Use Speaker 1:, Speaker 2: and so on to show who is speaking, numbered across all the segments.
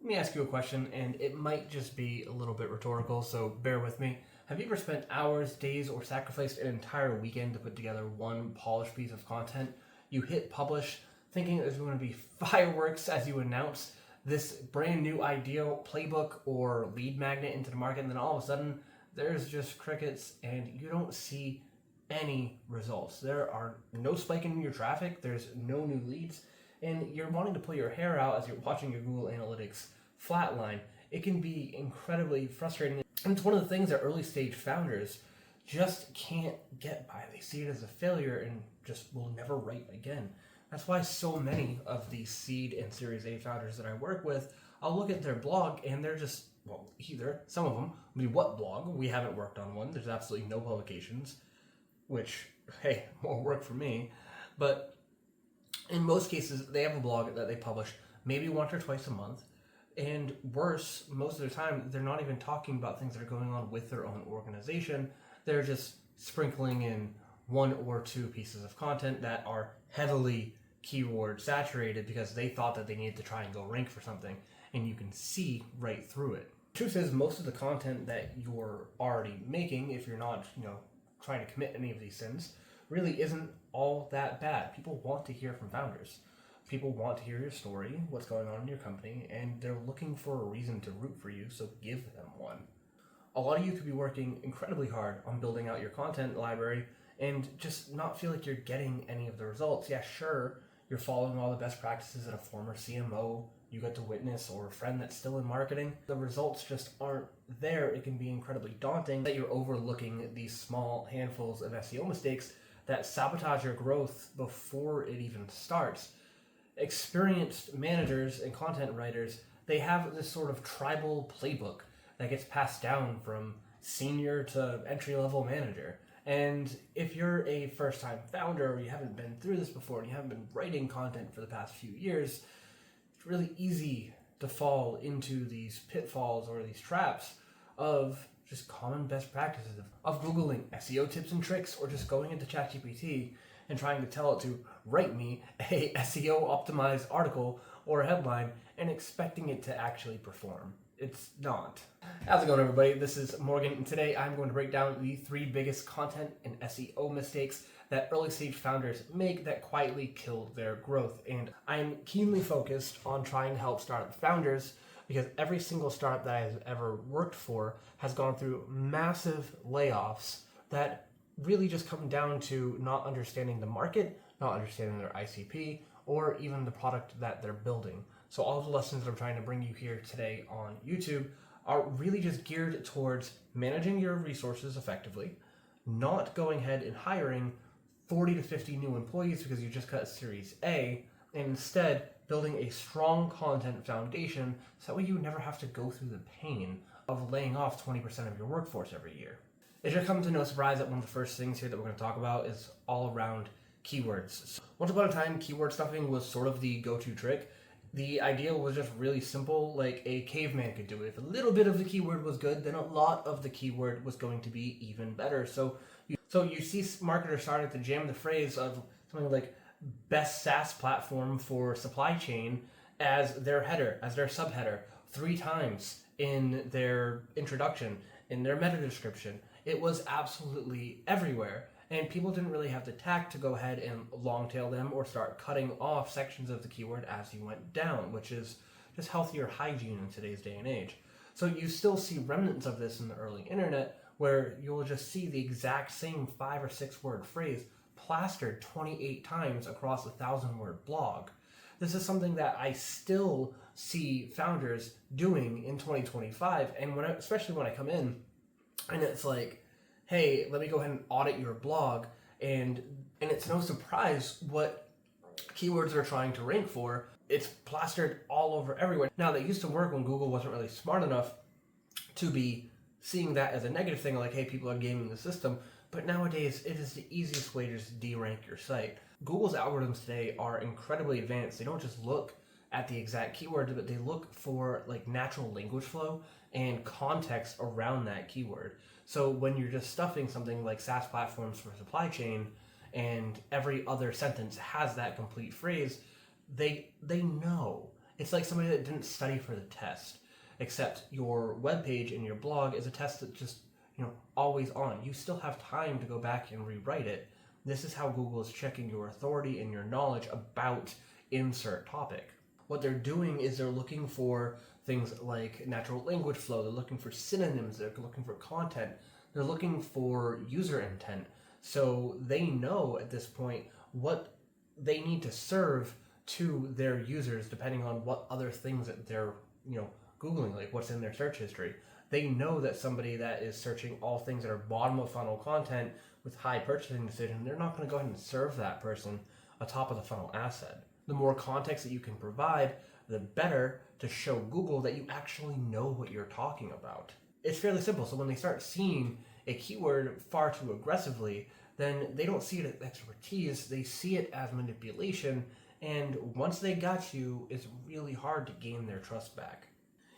Speaker 1: Let me ask you a question, and it might just be a little bit rhetorical, so bear with me. Have you ever spent hours, days, or sacrificed an entire weekend to put together one polished piece of content? You hit publish, thinking there's going to be fireworks as you announce this brand new idea, playbook, or lead magnet into the market, and then all of a sudden, there's just crickets, and you don't see any results. There are no spike in your traffic, there's no new leads, and you're wanting to pull your hair out as you're watching your Google Analytics flatline. It can be incredibly frustrating. And it's one of the things that early stage founders just can't get by. They see it as a failure and just will never write again. That's why so many of the seed and Series A founders that I work with, I'll look at their blog and they're just, well, either some of them, I mean, what blog? We haven't worked on one. There's absolutely no publications, which, hey, more work for me. But in most cases, they have a blog that they publish maybe once or twice a month. And worse, most of the time, they're not even talking about things that are going on with their own organization. They're just sprinkling in one or two pieces of content that are heavily keyword saturated because they thought that they needed to try and go rank for something. And you can see right through it. Truth is, most of the content that you're already making, if you're not, trying to commit any of these sins, really isn't all that bad. People want to hear from founders. People want to hear your story, what's going on in your company, and they're looking for a reason to root for you, so give them one. A lot of you could be working incredibly hard on building out your content library and just not feel like you're getting any of the results. Yeah, sure, you're following all the best practices that a former CMO you got to witness or a friend that's still in marketing. The results just aren't there. It can be incredibly daunting that you're overlooking these small handfuls of SEO mistakes that sabotage your growth before it even starts. Experienced managers and content writers, they have this sort of tribal playbook that gets passed down from senior to entry-level manager. And if you're a first-time founder or you haven't been through this before and you haven't been writing content for the past few years, it's really easy to fall into these pitfalls or these traps of just common best practices of Googling SEO tips and tricks or just going into ChatGPT and trying to tell it to write me a SEO optimized article or a headline and expecting it to actually perform. It's not. How's it going, everybody? This is Morgan, and today I'm going to break down the 3 biggest content and SEO mistakes that early stage founders make that quietly kill their growth. And I'm keenly focused on trying to help startup founders because every single startup that I've ever worked for has gone through massive layoffs that really just come down to not understanding the market, not understanding their ICP, or even the product that they're building. So all of the lessons that I'm trying to bring you here today on YouTube are really just geared towards managing your resources effectively, not going ahead and hiring 40 to 50 new employees because you just cut Series A, and instead building a strong content foundation so that way you never have to go through the pain of laying off 20% of your workforce every year. It should come to no surprise that one of the first things here that we're going to talk about is all around keywords. So once upon a time, keyword stuffing was sort of the go-to trick. The idea was just really simple, like a caveman could do it. If a little bit of the keyword was good, then a lot of the keyword was going to be even better. So you see marketers starting to jam the phrase of something like best SaaS platform for supply chain as their header, as their subheader, 3 times in their introduction, in their meta description. It was absolutely everywhere, and people didn't really have the tact to go ahead and long tail them or start cutting off sections of the keyword as you went down, which is just healthier hygiene in today's day and age. So you still see remnants of this in the early internet where you'll just see the exact same 5 or 6 word phrase plastered 28 times across a 1,000-word blog. This is something that I still see founders doing in 2025, and especially when I come in and it's like, hey, let me go ahead and audit your blog, and it's no surprise what keywords they're trying to rank for. It's plastered all over everywhere. Now, that used to work when Google wasn't really smart enough to be seeing that as a negative thing, like, hey, people are gaming the system, but nowadays it is the easiest way to just de-rank your site. Google's algorithms today are incredibly advanced. They don't just look at the exact keyword, but they look for like natural language flow and context around that keyword. So when you're just stuffing something like SaaS platforms for supply chain and every other sentence has that complete phrase, they know. It's like somebody that didn't study for the test, except your webpage and your blog is a test that's just, always on. You still have time to go back and rewrite it. This is how Google is checking your authority and your knowledge about insert topic. What they're doing is they're looking for things like natural language flow, they're looking for synonyms, they're looking for content, they're looking for user intent. So they know at this point what they need to serve to their users depending on what other things that they're, Googling, like what's in their search history. They know that somebody that is searching all things that are bottom of funnel content with high purchasing decision, they're not going to go ahead and serve that person a top of the funnel asset. The more context that you can provide, the better to show Google that you actually know what you're talking about. It's fairly simple. So when they start seeing a keyword far too aggressively, then they don't see it as expertise, they see it as manipulation, and once they got you, it's really hard to gain their trust back.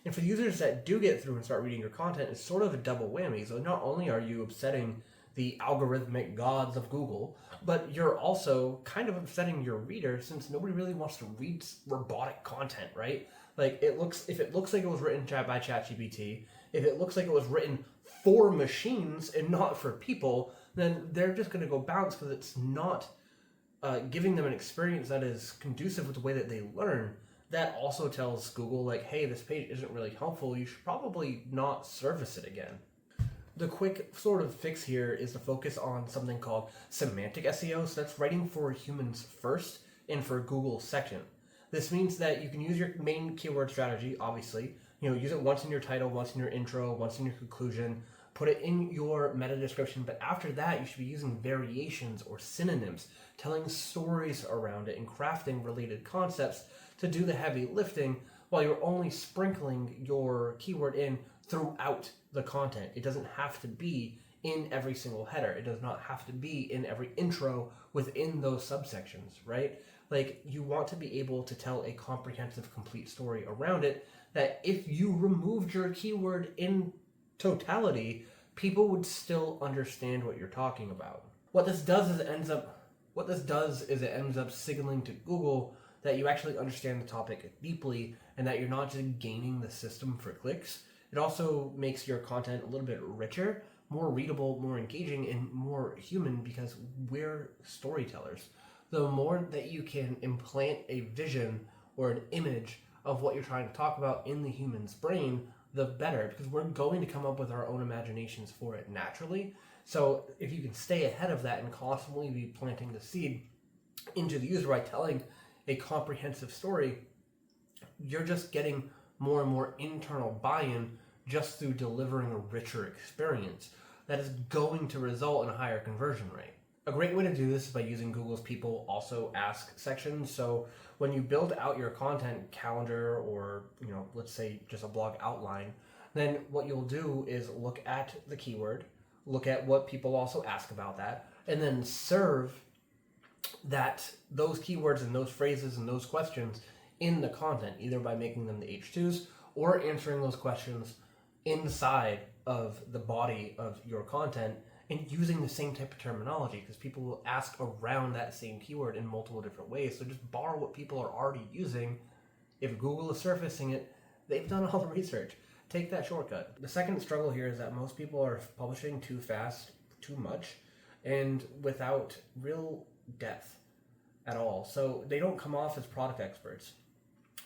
Speaker 1: And for the users that do get through and start reading your content, it's sort of a double whammy. So not only are you upsetting the algorithmic gods of Google, but you're also kind of upsetting your reader, since nobody really wants to read robotic content, right? Like if it looks like it was written by ChatGPT, if it looks like it was written for machines and not for people, then they're just going to go bounce because it's not giving them an experience that is conducive with the way that they learn. That also tells Google, like, hey, this page isn't really helpful. You should probably not service it again. The quick sort of fix here is to focus on something called semantic SEO. So that's writing for humans first and for Google second. This means that you can use your main keyword strategy, obviously. Use it once in your title, once in your intro, once in your conclusion. Put it in your meta description, but after that, you should be using variations or synonyms, telling stories around it and crafting related concepts to do the heavy lifting, while you're only sprinkling your keyword in throughout the content. It doesn't have to be in every single header. It does not have to be in every intro within those subsections, right? Like, you want to be able to tell a comprehensive, complete story around it that if you removed your keyword in totality, people would still understand what you're talking about. What this does is it ends up signaling to Google that you actually understand the topic deeply and that you're not just gaining the system for clicks. It also makes your content a little bit richer, more readable, more engaging, and more human, because we're storytellers. The more that you can implant a vision or an image of what you're trying to talk about in the human's brain, the better, because we're going to come up with our own imaginations for it naturally. So if you can stay ahead of that and constantly be planting the seed into the user by telling a comprehensive story, you're just getting more and more internal buy-in just through delivering a richer experience that is going to result in a higher conversion rate. A great way to do this is by using Google's People Also Ask section. So when you build out your content calendar, or let's say just a blog outline, then what you'll do is look at the keyword, look at what people also ask about that, and then serve those keywords and those phrases and those questions in the content, either by making them the H2s or answering those questions inside of the body of your content and using the same type of terminology, because people will ask around that same keyword in multiple different ways. So just borrow what people are already using. If Google is surfacing it, they've done all the research. Take that shortcut. The second struggle here is that most people are publishing too fast, too much, and without real depth at all. So they don't come off as product experts.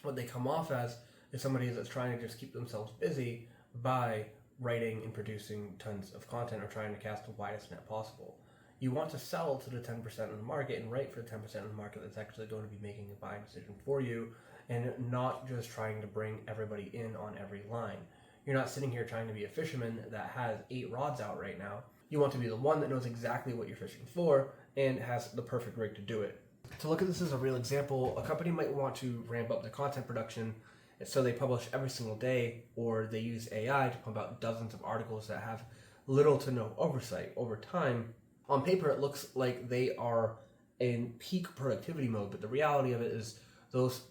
Speaker 1: What they come off as is somebody that's trying to just keep themselves busy by writing and producing tons of content or trying to cast the widest net possible. You want to sell to the 10% of the market and write for the 10% of the market that's actually going to be making a buying decision for you, and not just trying to bring everybody in on every line. You're not sitting here trying to be a fisherman that has 8 rods out right now. You want to be the one that knows exactly what you're fishing for and has the perfect rig to do it. To look at this as a real example, a company might want to ramp up their content production, so they publish every single day, or they use AI to pump out dozens of articles that have little to no oversight. Over time, on paper, it looks like they are in peak productivity mode, but the reality of it is those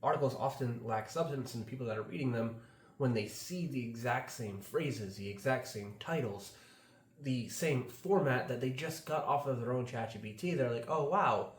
Speaker 1: articles often lack substance, and the people that are reading them, when they see the exact same phrases, the exact same titles, the same format that they just got off of their own ChatGPT, they're like, oh wow,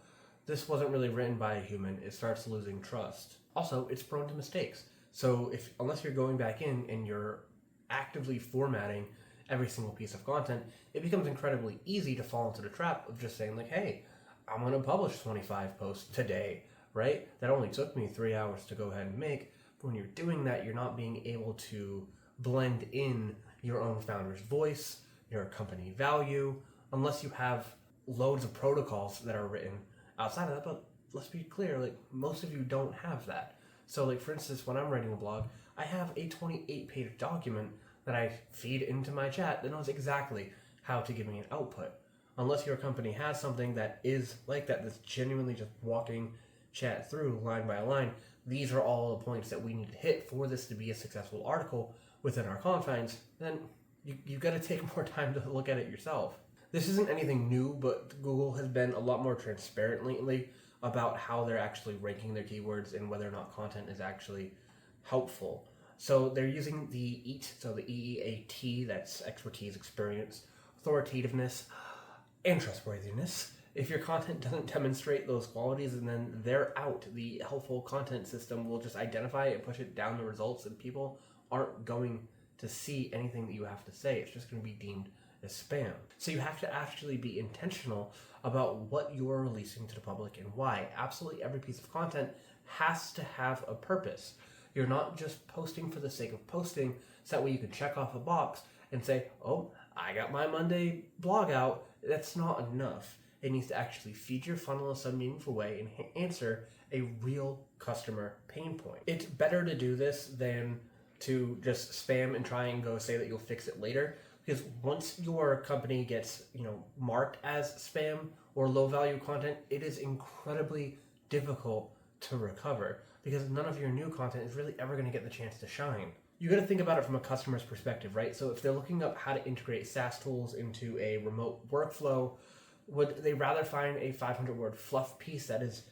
Speaker 1: this wasn't really written by a human. It starts losing trust. Also, it's prone to mistakes. So unless you're going back in and you're actively formatting every single piece of content, it becomes incredibly easy to fall into the trap of just saying like, hey, I'm going to publish 25 posts today, right? That only took me 3 hours to go ahead and make. But when you're doing that, you're not being able to blend in your own founder's voice, your company value, unless you have loads of protocols that are written outside of that. But let's be clear, like most of you don't have that. So like for instance, when I'm writing a blog, I have a 28-page document that I feed into my chat that knows exactly how to give me an output. Unless your company has something that is like that, that's genuinely just walking chat through line by line, these are all the points that we need to hit for this to be a successful article within our confines, then you got to take more time to look at it yourself. This isn't anything new, but Google has been a lot more transparent lately about how they're actually ranking their keywords and whether or not content is actually helpful. So they're using the EAT, so the EEAT, that's expertise, experience, authoritativeness, and trustworthiness. If your content doesn't demonstrate those qualities, and then they're out, the helpful content system will just identify it and push it down the results, and people aren't going to see anything that you have to say. It's just going to be deemed as spam. So you have to actually be intentional about what you're releasing to the public and why. Absolutely every piece of content has to have a purpose. You're not just posting for the sake of posting, so that way you can check off a box and say, oh, I got my Monday blog out. That's not enough. It needs to actually feed your funnel in some meaningful way and answer a real customer pain point. It's better to do this than to just spam and try and go say that you'll fix it later. Because once your company gets, marked as spam or low value content, it is incredibly difficult to recover because none of your new content is really ever going to get the chance to shine. You got to think about it from a customer's perspective, right? So if they're looking up how to integrate SaaS tools into a remote workflow, would they rather find a 500-word fluff piece that is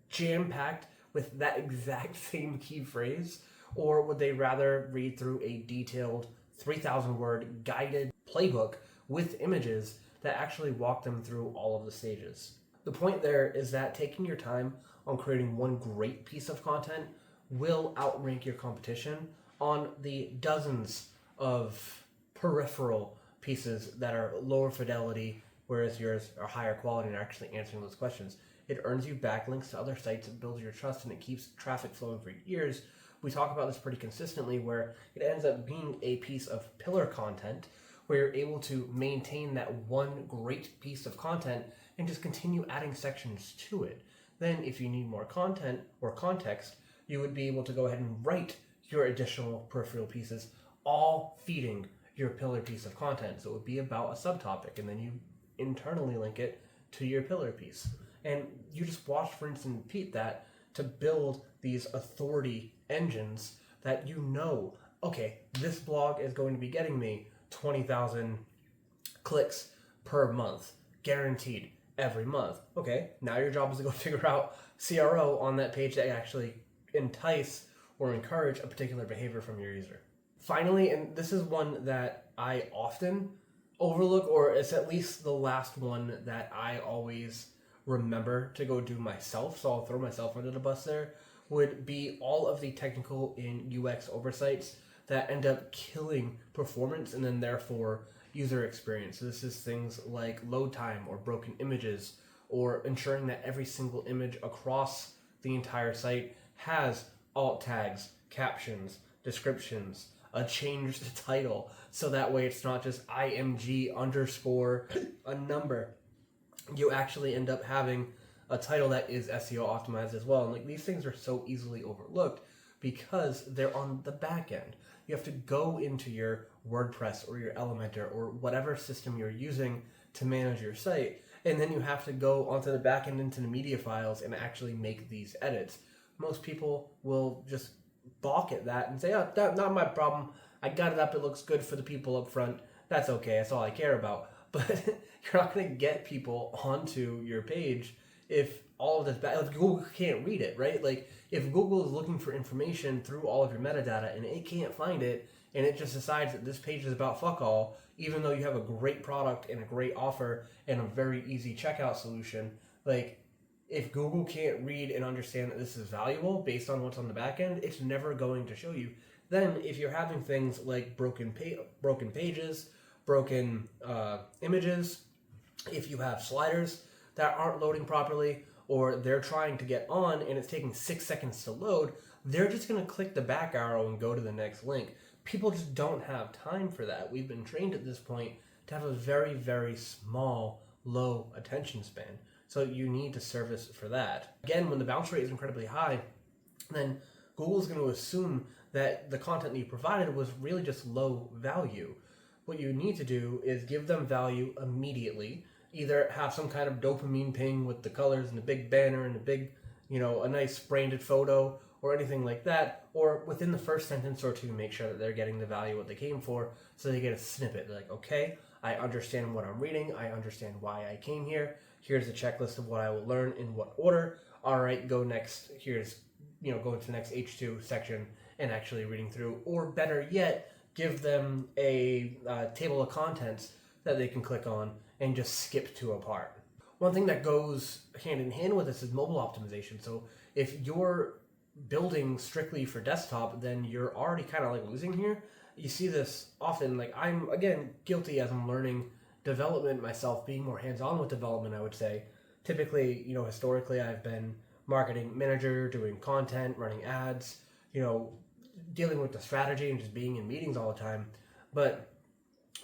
Speaker 1: jam-packed with that exact same key phrase? Or would they rather read through a detailed 3,000-word guided playbook with images that actually walk them through all of the stages? The point there is that taking your time on creating one great piece of content will outrank your competition on the dozens of peripheral pieces that are lower fidelity, whereas yours are higher quality and are actually answering those questions. It earns you backlinks to other sites, it builds your trust, and it keeps traffic flowing for years. We talk about this pretty consistently, where it ends up being a piece of pillar content where you're able to maintain that one great piece of content and just continue adding sections to it. Then if you need more content or context, you would be able to go ahead and write your additional peripheral pieces, all feeding your pillar piece of content. So it would be about a subtopic, and then you internally link it to your pillar piece. And you just watch, for instance, and repeat that to build these authority engines that okay, this blog is going to be getting me 20,000 clicks per month, guaranteed every month. Okay, now your job is to go figure out CRO on that page that actually entice or encourage a particular behavior from your user. Finally, and this is one that I often overlook, or it's at least the last one that I always remember to go do myself, so I'll throw myself under the bus there, would be all of the technical in UX oversights that end up killing performance and then therefore user experience. So this is things like load time or broken images, or ensuring that every single image across the entire site has alt tags, captions, descriptions, a changed title, so that way it's not just IMG underscore a number. You actually end up having a title that is SEO optimized as well. And like, these things are so easily overlooked because they're on the back end. You have to go into your WordPress or your Elementor or whatever system you're using to manage your site, and then you have to go onto the back end into the media files and actually make these edits. Most people will just balk at that and say, oh, that's not my problem. I got it up. It looks good for the people up front. That's okay. That's all I care about. But you're not going to get people onto your page if all of this, if Google can't read it, right? Like, if Google is looking for information through all of your metadata and it can't find it, and it just decides that this page is about fuck all, even though you have a great product and a great offer and a very easy checkout solution, like, if Google can't read and understand that this is valuable based on what's on the back end, it's never going to show you. Then, if you're having things like broken pages, broken images, if you have sliders that aren't loading properly, or they're trying to get on and it's taking 6 seconds to load, they're just going to click the back arrow and go to the next link. People just don't have time for that. We've been trained at this point to have a very, very small, low attention span. So you need to service for that. Again, when the bounce rate is incredibly high, then Google's going to assume that the content that you provided was really just low value. What you need to do is give them value immediately. Either have some kind of dopamine ping with the colors and a big banner and a big, a nice branded photo or anything like that, or within the first sentence or two, make sure that they're getting the value what they came for, so they get a snippet. They're like, okay, I understand what I'm reading, I understand why I came here, here's a checklist of what I will learn in what order, all right, go next, here's, go into the next H2 section and actually reading through, or better yet, give them a table of contents that they can click on and just skip to a part. One thing that goes hand in hand with this is mobile optimization. So if you're building strictly for desktop, then you're already kind of like losing here. You see this often, like I'm, again, guilty as I'm learning development myself, being more hands-on with development, I would say. Typically, historically, I've been marketing manager, doing content, running ads, dealing with the strategy and just being in meetings all the time. But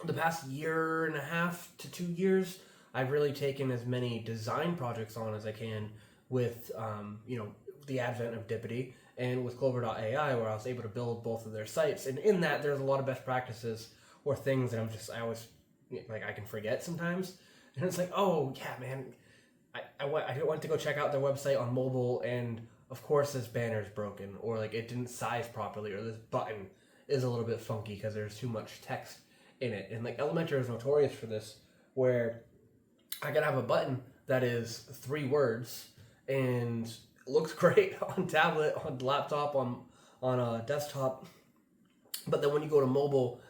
Speaker 1: the past year and a half to 2 years, I've really taken as many design projects on as I can with, the advent of Dippity and with Clover.ai, where I was able to build both of their sites. And in that, there's a lot of best practices or things that I always, I can forget sometimes. And it's like, oh, yeah, man, I went to go check out their website on mobile, and of course this banner's broken, or like it didn't size properly, or this button is a little bit funky because there's too much text in it. And like Elementor is notorious for this, where I could have a button that is 3 words and it looks great on tablet, on laptop, on a desktop, but then when you go to mobile,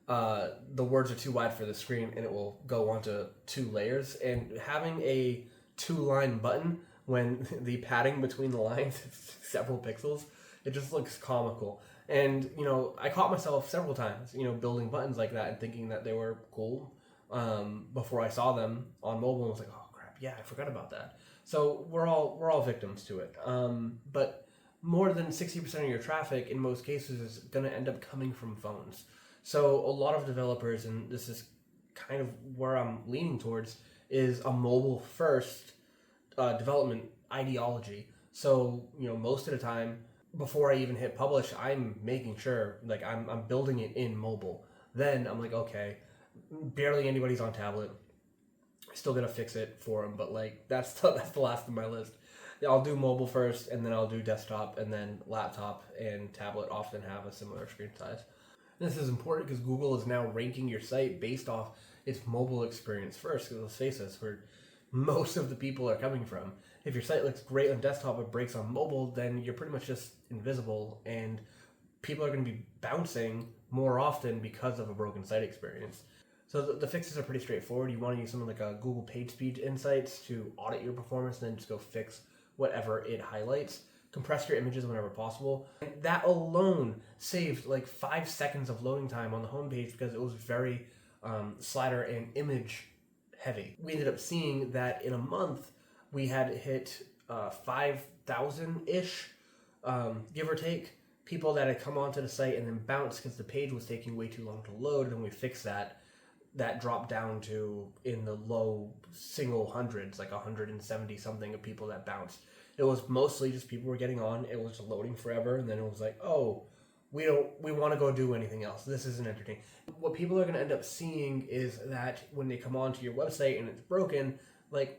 Speaker 1: the words are too wide for the screen and it will go onto 2 layers. And having a 2-line button when the padding between the lines is several pixels, it just looks comical. And I caught myself several times building buttons like that and thinking that they were cool before I saw them on mobile, and I was like, oh crap, yeah, I forgot about that. So we're all victims to it. But more than 60% of your traffic in most cases is going to end up coming from phones. So a lot of developers, and this is kind of where I'm leaning towards, is a mobile first development ideology. So most of the time, before I even hit publish, I'm making sure I'm building it in mobile. Then I'm like, okay, barely anybody's on tablet. I still gotta fix it for them, but that's the last of my list. I'll do mobile first, and then I'll do desktop, and then laptop and tablet often have a similar screen size. This is important because Google is now ranking your site based off its mobile experience first, because let's face this, where most of the people are coming from. If your site looks great on desktop but breaks on mobile, then you're pretty much just invisible, and people are going to be bouncing more often because of a broken site experience. So the fixes are pretty straightforward. You want to use something like a Google PageSpeed Insights to audit your performance, and then just go fix whatever it highlights. Compress your images whenever possible. And that alone saved 5 seconds of loading time on the homepage because it was very slider and image heavy. We ended up seeing that in a month we had hit 5,000-ish, give or take, people that had come onto the site and then bounced because the page was taking way too long to load. And we fixed that. That dropped down to in the low single hundreds, 170 something of people that bounced. It was mostly just people were getting on, it was loading forever, and then it was like, oh, we want to go do anything else. This isn't entertaining. What people are going to end up seeing is that when they come onto your website and it's broken,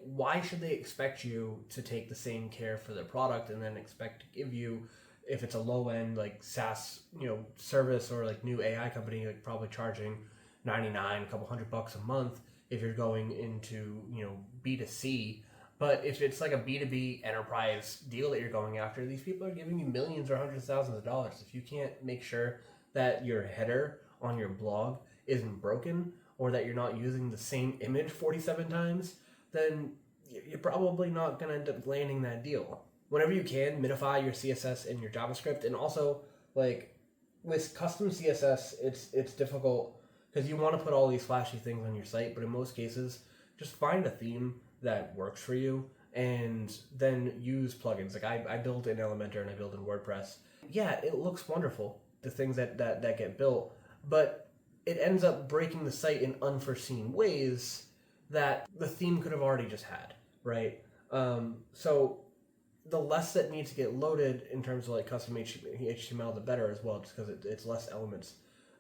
Speaker 1: why should they expect you to take the same care for their product and then expect to give you, if it's a low end SaaS service or new AI company, probably charging $99, a couple $100 a month if you're going into B2C. But if it's a B2B enterprise deal that you're going after, these people are giving you millions or hundreds of thousands of dollars. If you can't make sure that your header on your blog isn't broken, or that you're not using the same image 47 times, then you're probably not going to end up landing that deal. Whenever you can, minify your CSS and your JavaScript, and also like with custom CSS, it's difficult because you want to put all these flashy things on your site, but in most cases, just find a theme that works for you and then use plugins. Like I build in Elementor and I build in WordPress. Yeah, it looks wonderful, the things that get built, but it ends up breaking the site in unforeseen ways that the theme could have already just had, right? So the less that needs to get loaded in terms of like custom HTML, the better as well, just because it's less elements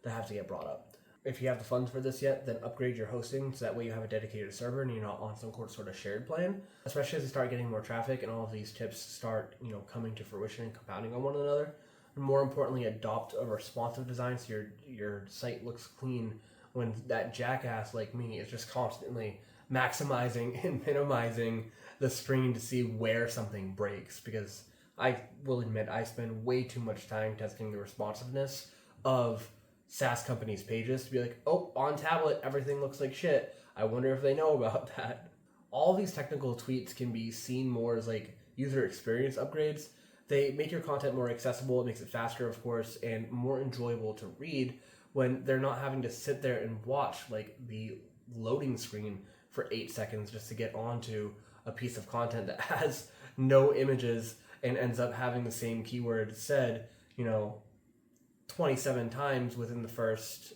Speaker 1: that have to get brought up. If you have the funds for this yet, then upgrade your hosting so that way you have a dedicated server and you're not on some sort of shared plan. Especially as you start getting more traffic and all of these tips start, coming to fruition and compounding on one another. And more importantly, adopt a responsive design so your site looks clean when that jackass like me is just constantly maximizing and minimizing the screen to see where something breaks. Because I will admit I spend way too much time testing the responsiveness of SaaS companies' pages to be like, oh, on tablet, everything looks like shit. I wonder if they know about that. All these technical tweaks can be seen more as like user experience upgrades. They make your content more accessible, it makes it faster, of course, and more enjoyable to read when they're not having to sit there and watch like the loading screen for 8 seconds just to get onto a piece of content that has no images and ends up having the same keyword said, 27 times within the first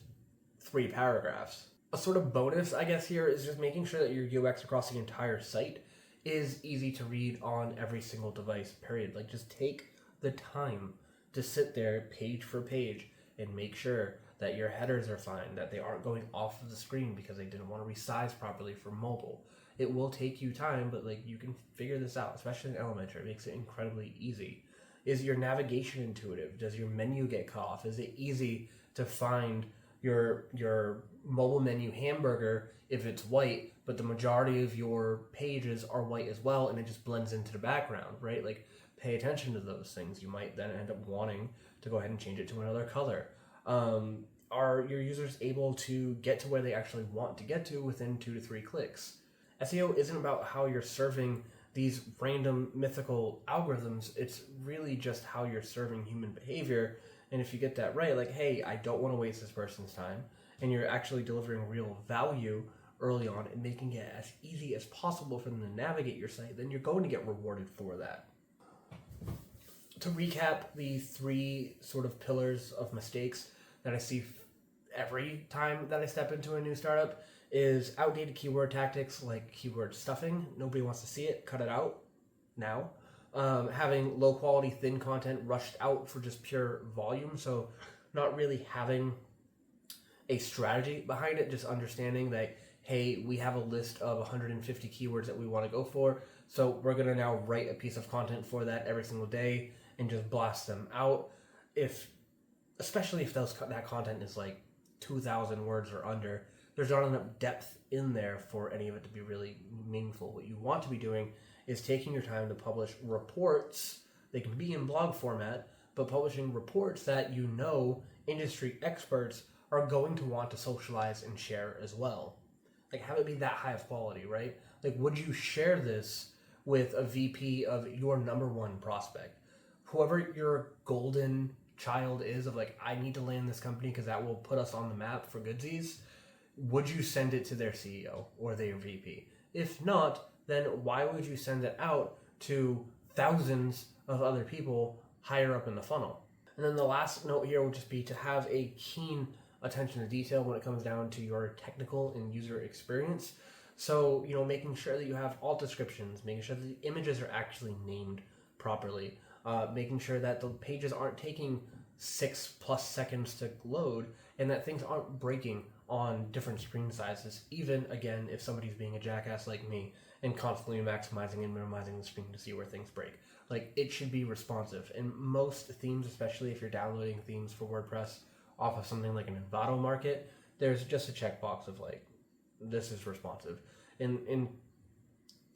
Speaker 1: 3 paragraphs. A sort of bonus, I guess, here is just making sure that your UX across the entire site is easy to read on every single device, period. Like, just take the time to sit there page for page and make sure that your headers are fine, that they aren't going off of the screen because they didn't want to resize properly for mobile. It will take you time, but like you can figure this out, especially in Elementor. It makes it incredibly easy. Is your navigation intuitive? Does your menu get cut off? Is it easy to find your mobile menu hamburger if it's white, but the majority of your pages are white as well, and it just blends into the background, right? Like, pay attention to those things. You might then end up wanting to go ahead and change it to another color. Are your users able to get to where they actually want to get to within 2 to 3 clicks? SEO isn't about how you're serving these random mythical algorithms. It's really just how you're serving human behavior. And if you get that right, like, hey, I don't want to waste this person's time, and you're actually delivering real value early on and making it as easy as possible for them to navigate your site, then you're going to get rewarded for that. To recap the 3 sort of pillars of mistakes that I see every time that I step into a new startup is outdated keyword tactics like keyword stuffing. Nobody wants to see it. Cut it out now. Having low quality, thin content rushed out for just pure volume. So not really having a strategy behind it, just understanding that, hey, we have a list of 150 keywords that we want to go for. So we're going to now write a piece of content for that every single day and just blast them out. Especially if that content is like 2,000 words or under, there's not enough depth in there for any of it to be really meaningful. What you want to be doing is taking your time to publish reports. They can be in blog format, but publishing reports that industry experts are going to want to socialize and share as well. Like, have it be that high of quality, right? Like, would you share this with a VP of your number 1 prospect? Whoever your golden child is of like, I need to land this company because that will put us on the map for goodsies, would you send it to their CEO or their VP? If not, then why would you send it out to thousands of other people higher up in the funnel? And then the last note here would just be to have a keen attention to detail when it comes down to your technical and user experience. So, making sure that you have alt descriptions, making sure that the images are actually named properly, making sure that the pages aren't taking 6+ seconds to load, and that things aren't breaking on different screen sizes, even, again, if somebody's being a jackass like me and constantly maximizing and minimizing the screen to see where things break. Like, it should be responsive. And most themes, especially if you're downloading themes for WordPress off of something like an Envato Market, there's just a checkbox of like, this is responsive. In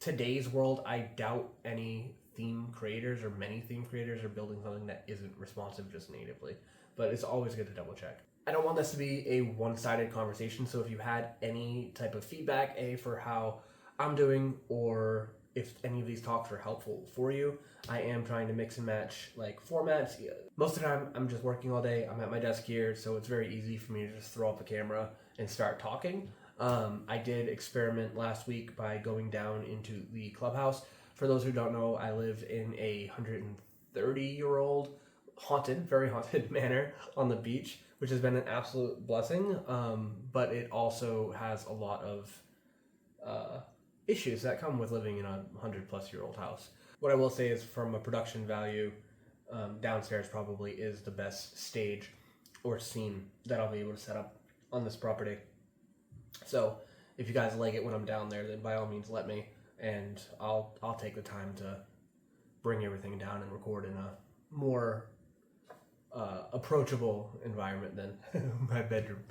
Speaker 1: today's world, I doubt any theme creators or many theme creators are building something that isn't responsive just natively. But it's always good to double check. I don't want this to be a one-sided conversation, so if you had any type of feedback, for how I'm doing, or if any of these talks are helpful for you. I am trying to mix and match like formats. Most of the time I'm just working all day. I'm at my desk here, so it's very easy for me to just throw up a camera and start talking. I did experiment last week by going down into the clubhouse. For those who don't know, I live in a 130-year-old very haunted manor on the beach, which has been an absolute blessing. But it also has a lot of issues that come with living in a 100-plus-year-old house. What I will say is, from a production value, downstairs probably is the best stage or scene that I'll be able to set up on this property. So if you guys like it when I'm down there, then by all means let me, and I'll take the time to bring everything down and record in a more approachable environment than my bedroom.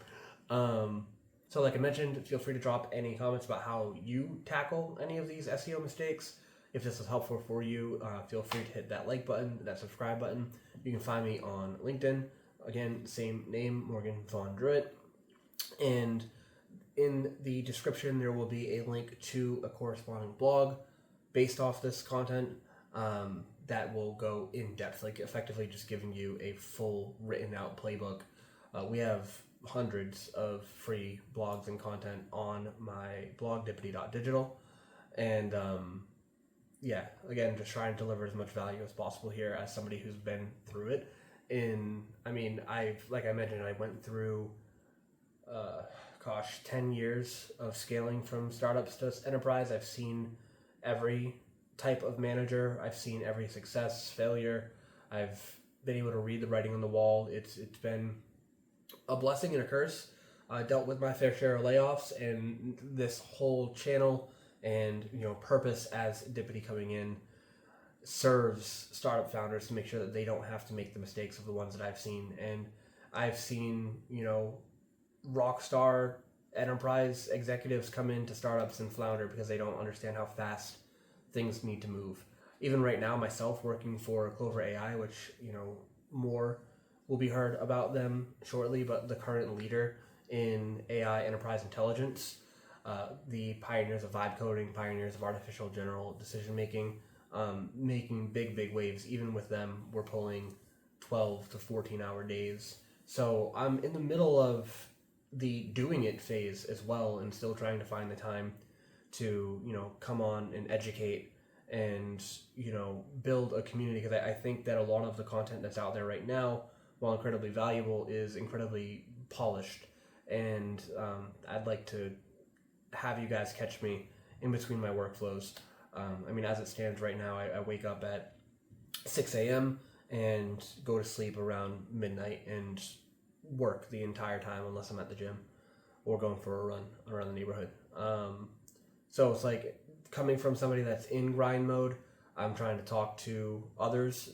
Speaker 1: So like I mentioned, feel free to drop any comments about how you tackle any of these SEO mistakes. If this is helpful for you, feel free to hit that like button, that subscribe button. You can find me on LinkedIn. Again, same name, Morgan Von Druitt. And in the description, there will be a link to a corresponding blog based off this content that will go in depth, like effectively just giving you a full written out playbook. We have hundreds of free blogs and content on my blog, dippity.digital. And yeah, again, just trying to deliver as much value as possible here as somebody who's been through it. Like I mentioned, I went through 10 years of scaling from startups to enterprise. I've seen every type of manager. I've seen every success, failure. I've been able to read the writing on the wall. It's been a blessing and a curse. I dealt with my fair share of layoffs, and this whole channel and purpose as Dippity coming in serves startup founders to make sure that they don't have to make the mistakes of the ones that I've seen. And I've seen rock star enterprise executives come into startups and flounder because they don't understand how fast things need to move. Even right now, myself working for Clover AI, which more will be heard about them shortly, but the current leader in AI enterprise intelligence, the pioneers of vibe coding, pioneers of artificial general decision making, making big waves. Even with them, we're pulling 12 to 14 hour days. So I'm in the middle of the doing it phase as well, and still trying to find the time to come on and educate and build a community, because I think that a lot of the content that's out there right now, while incredibly valuable, is incredibly polished. And I'd like to have you guys catch me in between my workflows. As it stands right now, I wake up at 6 a.m. and go to sleep around midnight and work the entire time unless I'm at the gym or going for a run around the neighborhood. So it's like, coming from somebody that's in grind mode, I'm trying to talk to others,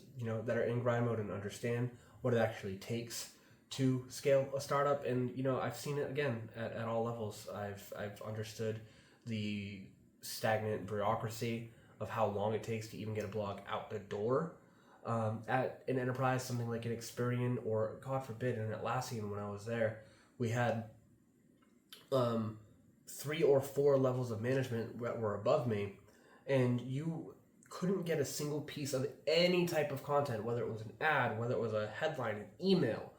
Speaker 1: that are in grind mode and understand what it actually takes to scale a startup. And I've seen it again at all levels. I've understood the stagnant bureaucracy of how long it takes to even get a blog out the door. At an enterprise, something like an Experian, or God forbid an Atlassian, when I was there, we had 3 or 4 levels of management that were above me, and you couldn't get a single piece of any type of content, whether it was an ad, whether it was a headline, an email,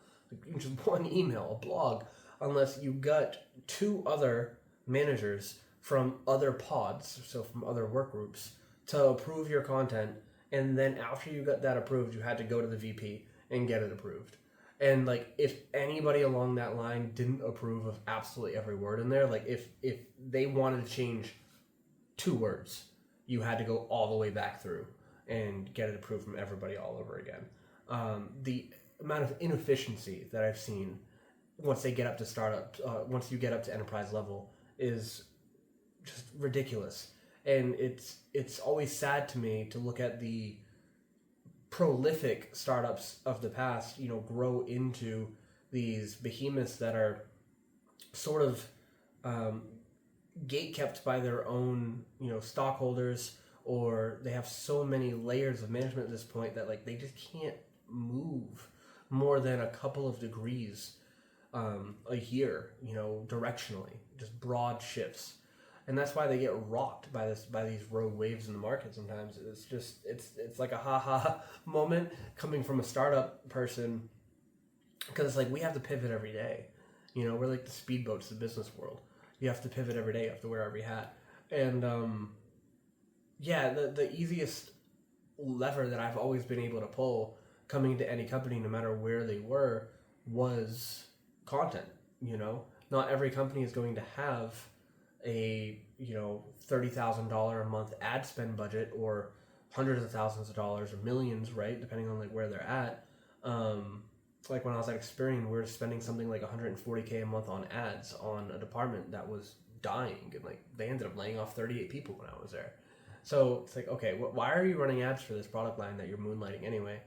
Speaker 1: just one email, a blog, unless you got 2 other managers from other pods, so from other work groups, to approve your content. And then after you got that approved, you had to go to the VP and get it approved. And if anybody along that line didn't approve of absolutely every word in there, if they wanted to change 2 words, you had to go all the way back through and get it approved from everybody all over again. The amount of inefficiency that I've seen once they get up to startup, once you get up to enterprise level, is just ridiculous. And it's always sad to me to look at the prolific startups of the past, grow into these behemoths that are sort of gate-kept by their own, stockholders, or they have so many layers of management at this point that they just can't move more than a couple of degrees a year, directionally, just broad shifts. And that's why they get rocked by these rogue waves in the market sometimes. It's like a ha moment coming from a startup person, because it's like we have to pivot every day. You know, we're like the speedboats of the business world. You have to pivot every day. You have to wear every hat. And the easiest lever that I've always been able to pull coming to any company, no matter where they were, was content. You know, not every company is going to have a $30,000 a month ad spend budget, or hundreds of thousands of dollars, or millions, right? Depending on like where they're at. Like when I was at Experian, we were spending something like $140K a month on ads on a department that was dying, and like they ended up laying off 38 people when I was there. So it's like, okay, why are you running ads for this product line that you're moonlighting anyway?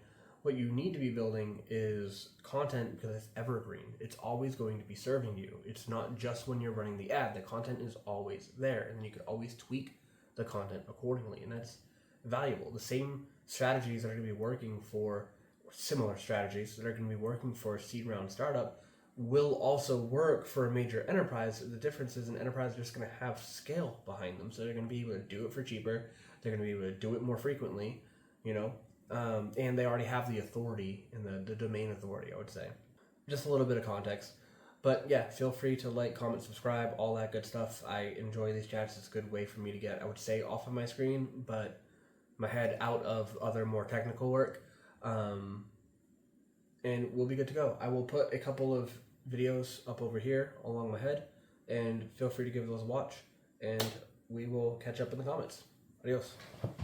Speaker 1: What you need to be building is content, because it's evergreen. It's always going to be serving you. It's not just when you're running the ad. The content is always there, and then you can always tweak the content accordingly, and that's valuable. The same strategies that are going to be working for similar strategies that are going to be working for a seed round startup will also work for a major enterprise. The difference is an enterprise is just going to have scale behind them, so they're going to be able to do it for cheaper. They're going to be able to do it more frequently, and they already have the authority and the domain authority, I would say. Just a little bit of context. But yeah, feel free to like, comment, subscribe, all that good stuff. I enjoy these chats. It's a good way for me to get, I would say, off of my screen, but my head out of other more technical work. And we'll be good to go. I will put a couple of videos up over here along my head, and feel free to give those a watch, and we will catch up in the comments. Adios.